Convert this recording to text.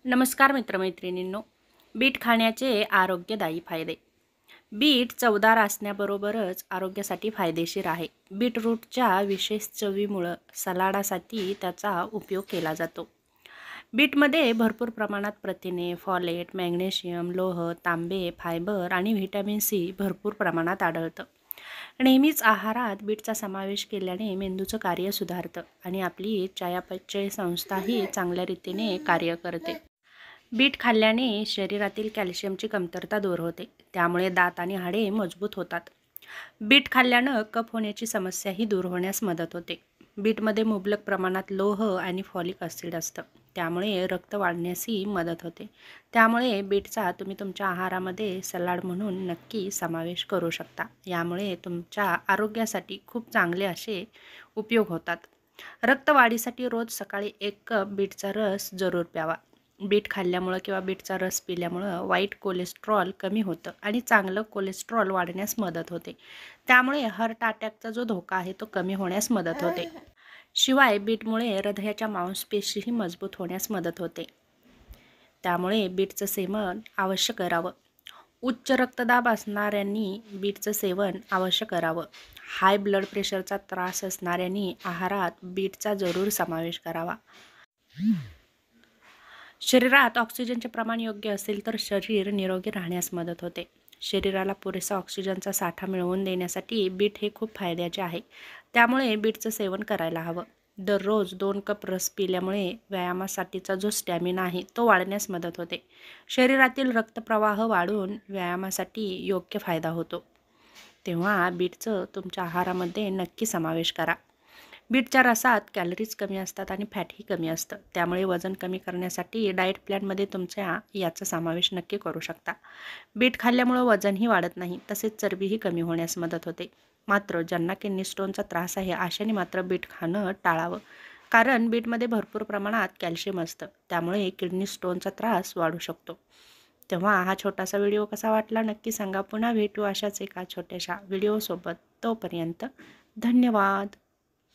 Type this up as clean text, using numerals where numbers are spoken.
नमस्कार मित्रमैत्रिणींनो, बीट खाण्याचे आरोग्यदायी फायदे. बीट चवदार असण्याबरोबरच आरोग्यासाठी फायदेशीर आहे. बीटरूटच्या विशेष चवीमुळे सलाडासाठी त्याचा उपयोग केला जातो. बीटमध्ये भरपूर प्रमाणात प्रथिने, फॉलेट, मॅग्नेशियम, लोह, तांबे, फायबर आणि व्हिटॅमिन सी भरपूर प्रमाणात आढळतं. नेहमीच आहारात बीटचा समावेश केल्याने मेंदूचं कार्य सुधारतं आणि आपली चयापचय संस्थाही चांगल्या रीतीने कार्य करते. बीट खाल्ल्याने शरीरातील कॅल्शियमची कमतरता दूर होते, त्यामुळे दात आणि हाडे मजबूत होतात. बीट खाल्ल्यानं कफ होण्याची समस्याही दूर होण्यास मदत होते. बीटमध्ये मुबलक प्रमाणात लोह आणि फॉलिक ॲसिड असतं, त्यामुळे रक्त वाढण्यासही मदत होते. त्यामुळे बीटचा तुम्ही तुमच्या आहारामध्ये सलाड म्हणून नक्की समावेश करू शकता. यामुळे तुमच्या आरोग्यासाठी खूप चांगले असे उपयोग होतात. रक्तवाढीसाठी रोज सकाळी 1 कप बीटचा रस जरूर प्यावा. बीट खाल्ल्यामुळं किंवा बीटचा रस पिल्यामुळं वाईट कोलेस्ट्रॉल कमी होतं आणि चांगलं कोलेस्ट्रॉल वाढण्यास मदत होते. त्यामुळे हार्ट अटॅकचा जो धोका आहे तो कमी होण्यास मदत होते. शिवाय बीटमुळे हृदयाच्या मांसपेशीही मजबूत होण्यास मदत होते. त्यामुळे बीटचं सेवन अवश्य करावं. उच्च रक्तदाब असणाऱ्यांनी बीटचं सेवन अवश्य करावं. हाय ब्लड प्रेशरचा त्रास असणाऱ्यांनी आहारात बीटचा जरूर समावेश करावा. शरीरात ऑक्सिजनचे प्रमाण योग्य असेल तर शरीर निरोगी राहण्यास मदत होते. शरीराला पुरेसा ऑक्सिजनचा साठा मिळवून देण्यासाठी बीट हे खूप फायद्याचे आहे. त्यामुळे बीटचं सेवन करायला हवं. दररोज 2 कप रस पिल्यामुळे व्यायामासाठीचा जो स्टॅमिना आहे तो वाढण्यास मदत होते. शरीरातील रक्तप्रवाह वाढून व्यायामासाठी योग्य फायदा होतो. तेव्हा बीटचं तुमच्या आहारामध्ये नक्की समावेश करा. बीटच्या रसात कॅलरीज कमी असतात आणि फॅटही कमी असतं. त्यामुळे वजन कमी करण्यासाठी डाएट प्लॅनमध्ये तुमच्या याचा समावेश नक्की करू शकता. बीट खाल्ल्यामुळं वजनही वाढत नाही, तसेच चरबीही कमी होण्यास मदत होते. मात्र ज्यांना किडनी स्टोनचा त्रास आहे अशाने मात्र बीट खाणं टाळावं, कारण बीटमध्ये भरपूर प्रमाणात कॅल्शियम असतं. त्यामुळे किडनी स्टोनचा त्रास वाढू शकतो. तेव्हा हा छोटासा व्हिडिओ कसा वाटला नक्की सांगा. पुन्हा भेटू अशाच एका छोट्याशा व्हिडिओसोबत. तोपर्यंत धन्यवाद.